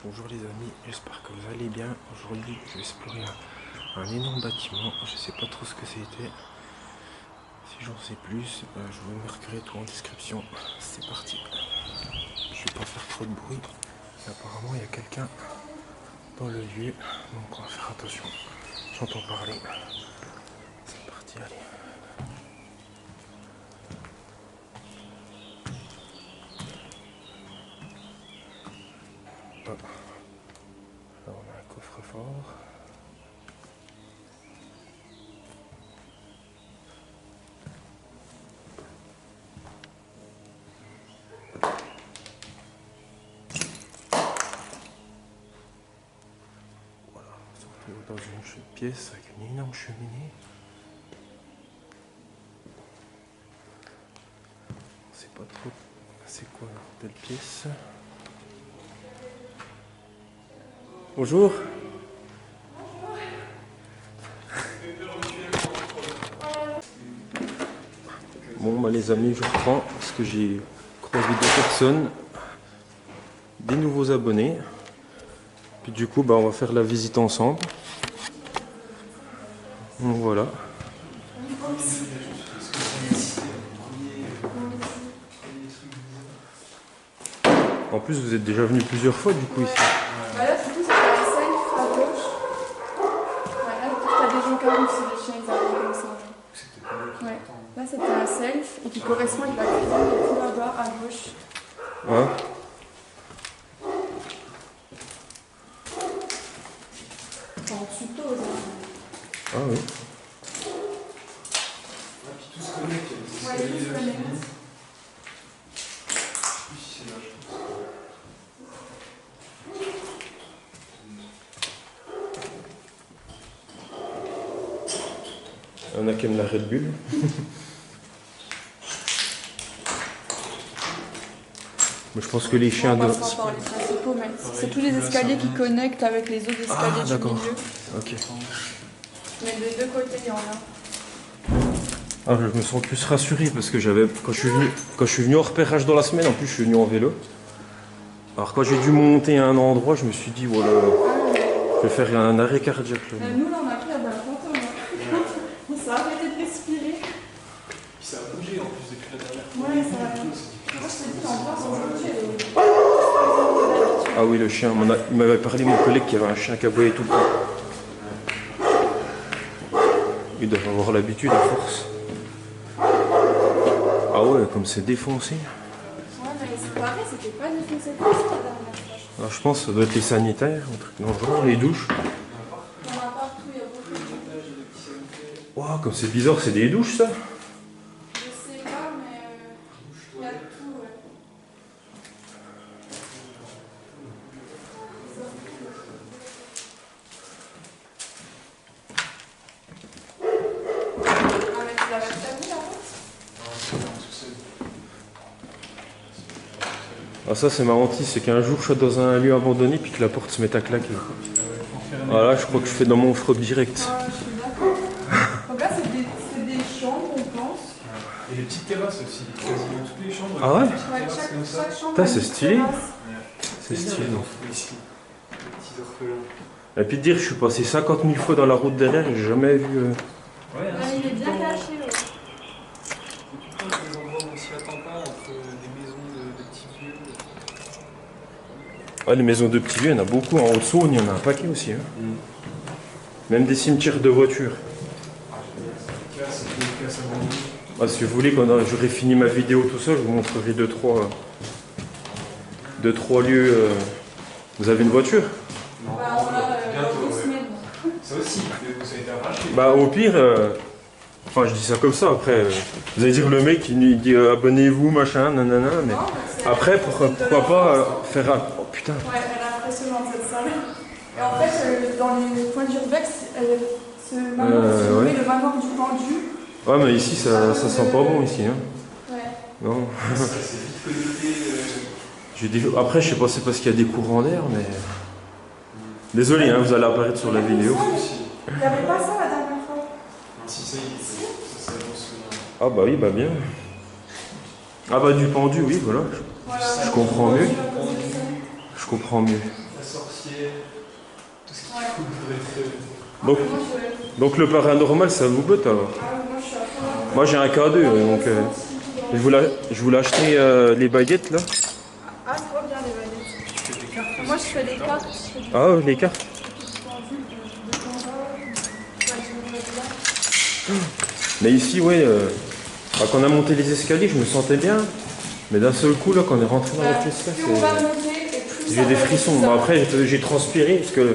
Bonjour les amis, j'espère que vous allez bien. Aujourd'hui je vais explorer un énorme bâtiment, je sais pas trop ce que c'était. Si j'en sais plus, je vous marquerai tout en description. C'est parti. Je vais pas faire trop de bruit. Et apparemment il y a quelqu'un dans le lieu, donc on va faire attention. J'entends parler. C'est parti, allez. Oh. Là on a un coffre-fort. Voilà, on se retrouve dans une pièce avec une énorme cheminée. On sait pas trop c'est quoi la belle pièce. Bonjour. Bon bah les amis, je reprends parce que j'ai croisé deux personnes, des nouveaux abonnés. Puis du coup bah on va faire la visite ensemble. Donc voilà. En plus vous êtes déjà venu plusieurs fois du coup ici. Bah là, du coup, c'était un self à gauche. Ouais, là, t'as des gens qui arrivent, c'est des chiens, ils arrivent comme ça. Ouais. Là, c'était un self et qui correspond avec la cuisine et tout là-bas à gauche. Ouais. C'est en suppose. Ah oui. Tout se connecte, il y a des Ouais, tout se connecte. Il y en a qui aiment la Red Bull. Mais je pense que les chiens On de... passera par les principaux, mais c'est tous les escaliers qui connectent avec les autres escaliers du d'accord. milieu. Ok. Mais des deux côtés, il y en a. Ah, je me sens plus rassuré parce que j'avais quand je suis venu au repérage dans la semaine, en plus je suis venu en vélo. Alors quand j'ai dû monter à un endroit, je me suis dit voilà, je vais faire un arrêt cardiaque là. Nous, là, on a pris la balle fantôme. On s'est arrêté de respirer. Puis ça a bougé en plus depuis la dernière fois. Ouais, ça va. Moi, je te dis, l'ambiance aujourd'hui, elle est... Ah oui, le chien, il m'avait parlé, mon collègue, qu'il y avait un chien qui aboyait tout le temps. Il doit avoir l'habitude à force. Ah ouais, comme c'est défoncé. Ouais, mais c'est pareil, c'était pas défoncé comme ça la dernière fois. Alors je pense que ça doit être les sanitaires, un truc dans le genre, les douches. Il y en a partout, il y a beaucoup de... Waouh, comme c'est bizarre, c'est des douches ça. Je sais pas, mais il y a tout, ouais. Ah, mais tu l'avais prévu, la route? Ah ça c'est ma hantise, c'est qu'un jour je suis dans un lieu abandonné puis que la porte se met à claquer. Voilà, je crois que je fais dans mon froid direct. Ah, je suis d'accord. Donc là, c'est des chambres, on pense. Et les petites terrasses aussi, quasiment toutes les chambres. Ah ouais? Ouais, chaque chambre Putain, a c'est une stylé. terrasse. C'est stylé. Ici, les petits orphelins. Et puis de dire, je suis passé 50 000 fois dans la route derrière et j'ai jamais vu... Ouais, Ouais, il est bien caché, ouais. tu prends des endroits où on s'y attend pas, entre des maisons de petits vieux. Ah, les maisons de petits vieux, il y en a beaucoup. En Haute-Saône, il y en a un paquet aussi. Hein. Même des cimetières de voitures. Des classes abandonnées. Ah, si vous voulez, quand j'aurai fini ma vidéo tout ça, je vous montrerai deux, trois lieux. Vous avez une voiture? Non, Bah, on l'a bientôt, 2 ouais. semaines. Ça aussi, ça a été arraché. Bah au pire, enfin je dis ça comme ça, après, vous allez dire le mec il dit abonnez-vous, machin, nanana, mais Non, mais c'est- après pourquoi pas faire un... Oh putain. Ouais, elle est impressionnante cette salle. Et en fait, dans les coins d'urbex, ce manoir, Ouais. le manoir du pendu. Ouais mais ici ça sent pas bon ici, hein. Ouais. Non. Ça s'est vite connecté. Après je sais pas, c'est parce qu'il y a des courants d'air, mais... Désolé, hein, vous allez apparaître sur la vidéo. Il n'y avait pas ça la dernière fois. Non, si ça y est, ça s'avance. Ah bah oui, bah bien. Ah bah du pendu, oui, voilà. Voilà. Je comprends mieux. Je Je comprends mieux. La sortie sorcière, tout ce qu'il Ouais. faudrait être. Donc, Moi, donc le paranormal, ça vous botte alors? moi, je suis à fond. Moi j'ai un K2, donc je voulais acheter les baguettes là. Ah, trop bien les baguettes. Tu fais des cartes. Moi, je fais des cartes. Je fais des Ah, les cartes. Mais ici, ouais, quand on a monté les escaliers, je me sentais bien. Mais d'un seul coup, là, quand on est rentré dans la pièce, là, plus on va monter et plus j'ai ça des va être frissons. bizarre. Bon, après, j'ai transpiré, parce que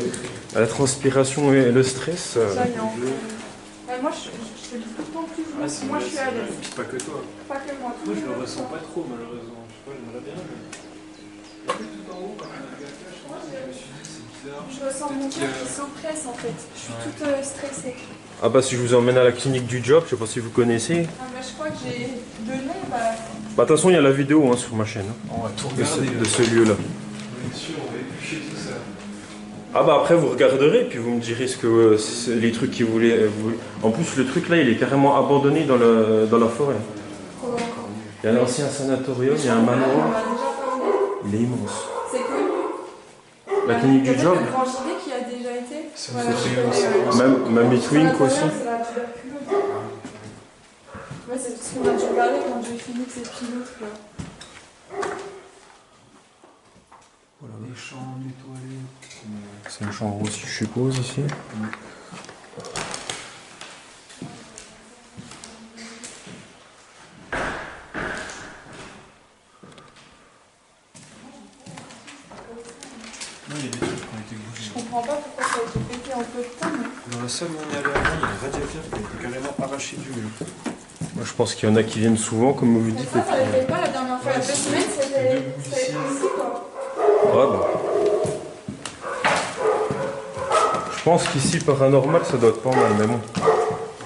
la transpiration et le stress. Ça y est, enfin. Moi, je fais tout le temps plus Ah, moi, je suis à l'aise. C'est pas que toi. Pas que moi. Moi, je le ressens pas trop, malheureusement. Je sais pas, j'aimerais bien. Mais... Tout en haut, quand on a le gâteau, je me suis dit, c'est bizarre. Je ressens mon cœur qui s'oppresse en fait. Je suis toute stressée. Ah bah si je vous emmène à la clinique du job, je sais pas si vous connaissez. Ah, bah, je crois que j'ai de nom. Bah, Bah de toute façon, il y a la vidéo sur ma chaîne On va tout de regarder. ce lieu-là. Bien sûr, on va éplucher tout ça. Ah bah après vous regarderez puis vous me direz ce que les trucs qu'ils voulaient. En plus le truc là il est carrément abandonné dans la forêt. trop bien. Il y a un ancien sanatorium, il y a un On manoir, en a déjà parlé. il est immense. C'est connu. La clinique du job, Le grand gilet qui a déjà été. Ça Voilà, me fait je rire, connais, ça. même les Twink aussi. C'est la tuberculose. Ouais, c'est ce qu'on a dû regarder quand j'ai fini de ces pilotes là. Voilà, les chambres étoilées. C'est une chambre aussi je suppose ici. Non, il y a des trucs qui ont été bougés. Je comprends pas pourquoi ça a été pété en peu de temps. Mais... Dans la salle où on est allé avant, il y a un radiateur qui a été carrément arraché du mur. Moi je pense qu'il y en a qui viennent souvent comme vous dites. ça l'était pas la dernière fois. Il y a 2 semaines, c'était ici quoi. Ouais, bah. Je pense qu'ici paranormal ça doit être pas mal mais bon.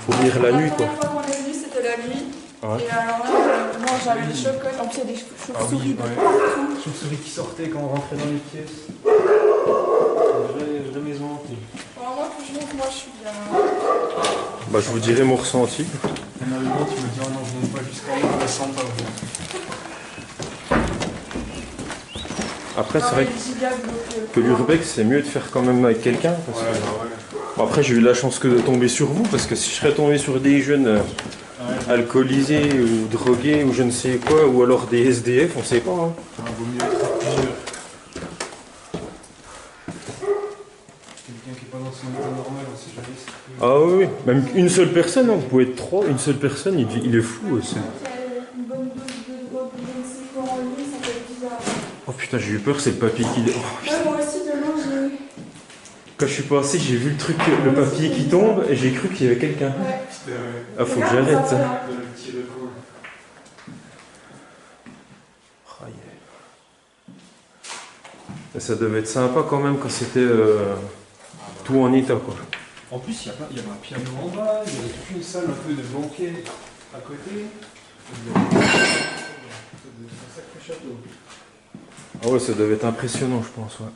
Faut venir la nuit quoi. La première fois qu'on est venu, c'était la nuit. Ouais. Et alors là, moi j'avais des chocottes. En plus, il y a des chauves-souris de ouais. partout. Chauve-souris qui sortait quand on rentrait dans les pièces. Une vraie maison hantée. Alors, moi, franchement, moi je suis bien. Bah je vous dirai mon ressenti. Finalement, tu me dis, oh non, je monte pas jusqu'en haut, je ne sens pas. Après c'est Non, vrai mais le giga, donc, que l'urbex c'est mieux de faire quand même avec quelqu'un. Parce que... Bon, après j'ai eu la chance que de tomber sur vous parce que si je serais tombé sur des jeunes alcoolisés ou drogués ou je ne sais quoi ou alors des SDF on sait pas. Hein. Vaut mieux être à plusieurs. Quelqu'un qui est pas dans son état normal, on sait jamais si tu peux... Ah oui, oui, même une seule personne, hein. Vous pouvez être trois, une seule personne il est fou aussi. il y a une bonne dose de drogue, je ne sais quoi en lui, ça fait bizarre. Oh putain j'ai eu peur c'est le papier qui... Oh, putain. Ouais, moi aussi, demain, j'ai. Quand je suis passé j'ai vu le truc, le papier qui tombe et j'ai cru qu'il y avait quelqu'un. Ouais. Ah faut que j'arrête ça. Dans le petit recoin. Ah, yeah. Ça devait être sympa quand même quand c'était tout en état quoi. En plus, il y avait un piano en bas, il y avait toute une salle un peu de banquet à côté. C'est un sacré château. Ah ouais ça devait être impressionnant je pense ouais.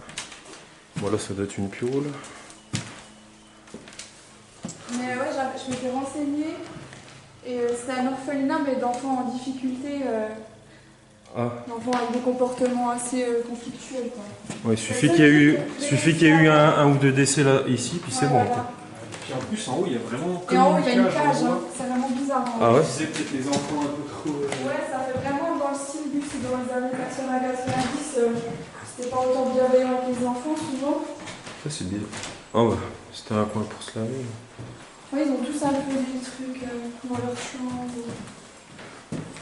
Bon là ça doit être une piole. Mais ouais, je m'étais renseignée. Et c'était un orphelinat, mais d'enfants en difficulté. Ah D'enfants avec des comportements assez conflictuels, quoi. ouais il suffit qu'il y ait eu un ou deux décès là ici puis c'est Ouais, bon voilà. quoi. Puis en plus, en haut, il y a vraiment. Et en haut, il y a une en cage, bois. hein. C'est vraiment bizarre. Hein. Ah ouais. Je disais peut-être les enfants un peu trop. Ouais, ça fait vraiment dans le style du c'est dans les années 80-90. C'était pas autant bienveillant que les enfants, souvent. Ça c'est bien. Ah bah c'était un coin pour se laver. Ouais, ils ont tous un peu des trucs dans leur chambre.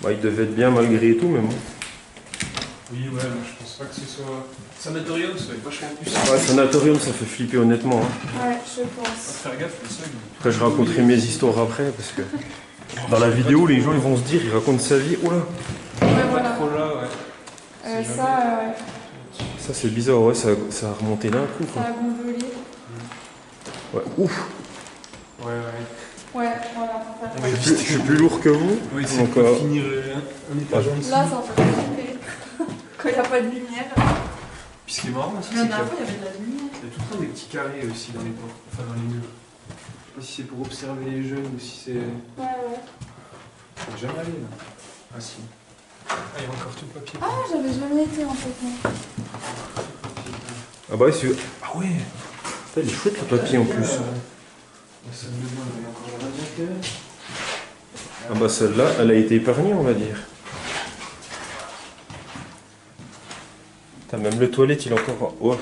Bah il devait être bien malgré tout mais bon. Oui, ouais, mais je pense pas que ce soit. Sanatorium, ça va être vachement plus. Ouais sanatorium ça fait flipper honnêtement. Hein. Ouais, je Faut pense. faire gaffe, le seuil. Après je raconterai mes histoires après parce que dans la vidéo les gens ils vont se dire, ils racontent sa vie. Oula. Ouais, Pas voilà. trop là, ouais. Si jamais. Ça c'est bizarre ouais ça a remonté d'un coup Ça quoi. a gondolé. Ouais ouf. Ouais, ouais. Ouais, voilà. On va Je suis plus lourd que vous. Oui, c'est Donc, pour finir un étage en dessous. Là, ça en fait flipper. Quand il n'y a pas de lumière. Puis ce qui est marrant aussi, La c'est qu'il y dernière a fois, il y avait de la lumière. tout le temps des petits carrés aussi dans les portes, enfin dans les murs. Je sais pas si c'est pour observer les jeunes ou si c'est. Ouais, ouais. On va jamais aller là. Ah si. Ah, il y a encore tout le papier. Ah, j'avais jamais été en fait. Non. Ah bah c'est... Ah ouais. Il est chouette le papier en plus. Ah bah celle-là, elle a été épargnée on va dire. T'as même le toilette il est encore... Oh.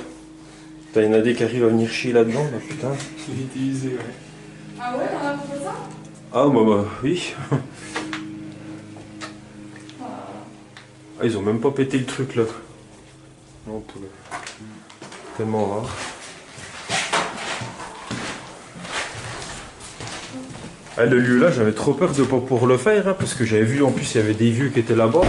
T'as une AD qui arrive à venir chier là-dedans, bah putain. Il est utilisé, ouais. Ah ouais, on a fait ça? Ah bah oui. Ah ils ont même pas pété le truc là. Non, poulet. Tellement rare. Ah, le lieu là, j'avais trop peur de pas pouvoir le faire, hein, parce que j'avais vu en plus il y avait des vieux qui étaient là-bas,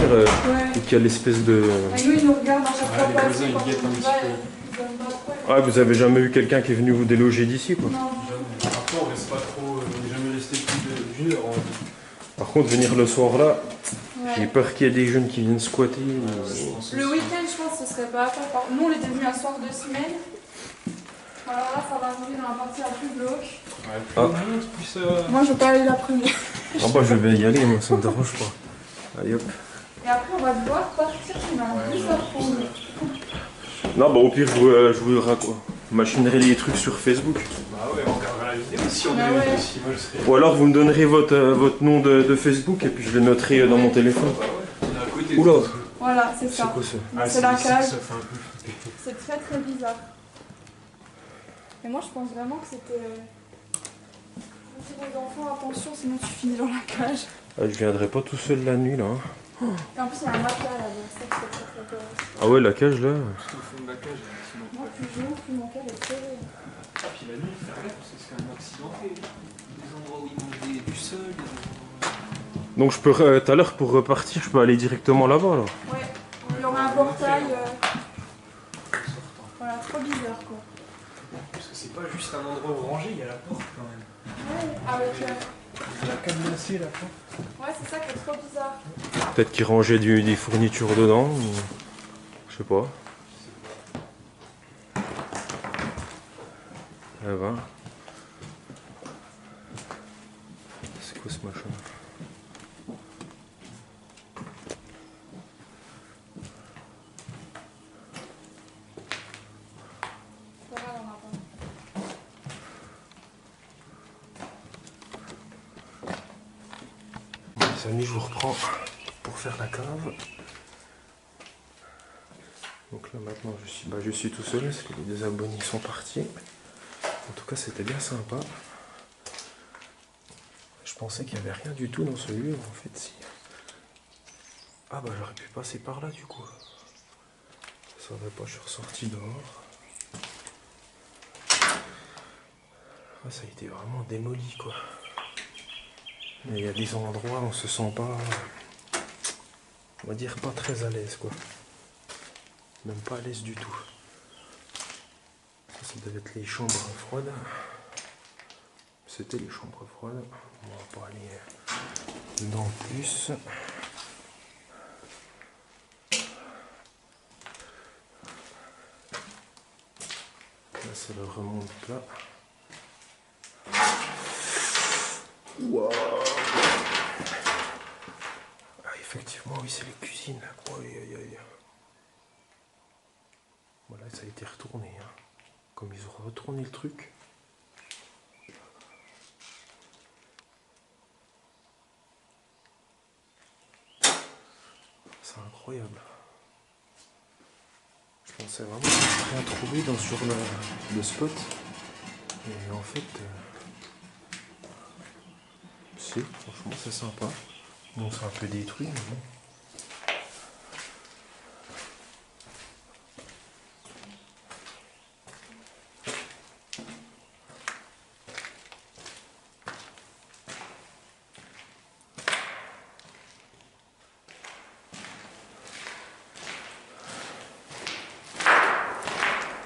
et qu'il y a l'espèce de... Et nous, ils nous regardent à chaque fois Les passer voisins, quand ils guettent on un y petit va, peu. ils donnent pas trop. Ah, vous avez jamais eu quelqu'un qui est venu vous déloger d'ici, quoi? Non. Jamais. Après, on reste pas trop. On n'est jamais resté plus d'une heure. Par contre, venir le soir là, j'ai Ouais. peur qu'il y ait des jeunes qui viennent squatter. Le week-end, je pense que ce serait pas à faire. Nous, on était venus un soir de semaine. Alors là, ça va arriver dans la partie la plus glauque. Ah. Plus, Moi, je veux pas aller la première. Ah bah je vais y aller, moi ça me dérange pas. Allez hop. Et après, on va devoir partir finalement. Ouais, Juste à prendre. Non bah au pire je vous machinerai les trucs sur Facebook. Bah ouais, on regardera la vidéo si on Bah est ouais. aussi. Moi, je serais. Ou alors vous me donnerez votre nom de Facebook et puis je le noterai dans mon téléphone. Bah ouais, on est à côté. Oula. Voilà, c'est C'est ça. quoi ça? Ah, C'est la ici que cage. ça fait un peu flipper. C'est très très bizarre. Et moi, je pense vraiment que c'était. Je dis aux enfants, attention, sinon tu finis dans la cage. Ah, je viendrai pas tout seul la nuit là. Hein. Et en plus, il y a un matelas là-bas. C'est ça que c'est très très peur. Ah ouais la cage là. Tout au fond de la cage, sinon. Moi, plus je monte, plus mon cœur est serré. Ah, puis la nuit, il faut faire gaffe parce que c'est quand même accidenté. Des endroits où ils mangent du sol, des endroits. Donc je peux tout à l'heure pour repartir, je peux aller directement là-bas là. Ouais, il y aura un portail. Sortant. Voilà, trop bizarre quoi. Parce que c'est pas juste un endroit rangé, il y a la porte quand même. Ouais, avec. Il y a la cadenassée la porte. Ouais, c'est ça qui est trop bizarre. Peut-être qu'ils rangeaient des fournitures dedans. Ou... Je sais pas. Ah va. C'est quoi ce machin? Ça va, on a pas. Bon, les amis, je vous reprends pour faire la cave. Donc là maintenant je suis tout seul parce que les deux abonnés sont partis. En tout cas c'était bien sympa. Je pensais qu'il n'y avait rien du tout dans ce lieu, en fait si. Ah bah j'aurais pu passer par là du coup. Ça va pas, je suis ressorti dehors. Ah, ça a été vraiment démoli quoi. Mais il y a des endroits où on se sent pas, on va dire pas très à l'aise quoi. Même pas à l'aise du tout. Ça devait être les chambres froides. C'était les chambres froides. On va pas aller dedans plus. Là c'est le remonte plat. Wow. Ah, effectivement oui c'est les cuisines. Aïe, aïe, aïe. Voilà, ça a été retourné. Hein. Comme ils ont retourné le truc. C'est incroyable. Je pensais vraiment rien trouver sur le spot. Et en fait, si, franchement c'est sympa. Bon, c'est un peu détruit, mais bon.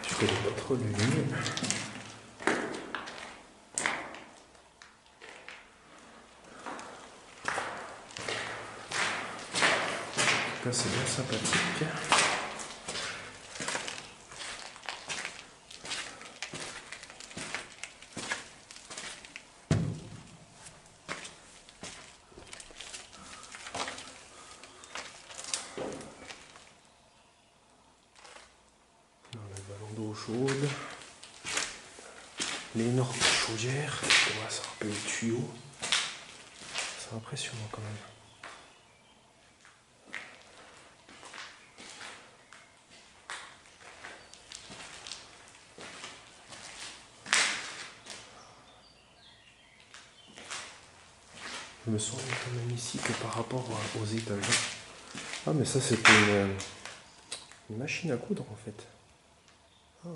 Je connais pas trop le lieu. En tout cas, c'est bien sympathique. d'eau chaude. L'énorme chaudière. On va se rappeler le tuyau. C'est impressionnant quand même. Je me sens quand même ici que par rapport aux étages. Ah mais ça c'était une machine à coudre en fait. Ah ouais.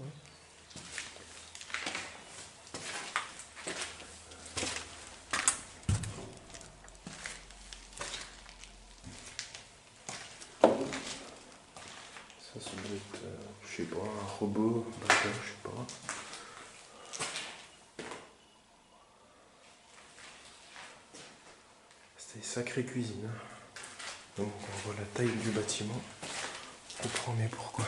Ça doit être, je sais pas, un robot, je sais pas. C'était une sacrée cuisine. Donc on voit la taille du bâtiment. On comprend mais pourquoi.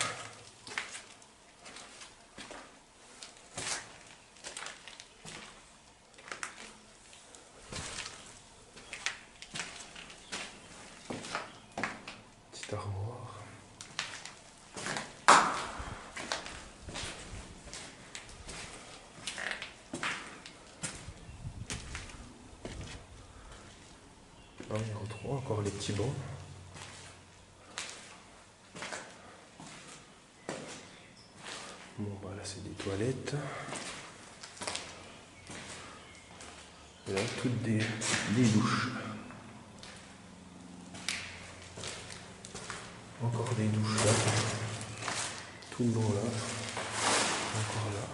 Petite armoire. Là, on retrouve encore les petits bancs. Bon, bah là, c'est des toilettes. Et là, toutes des douches. Encore des douches là. Tout le long là. Encore là.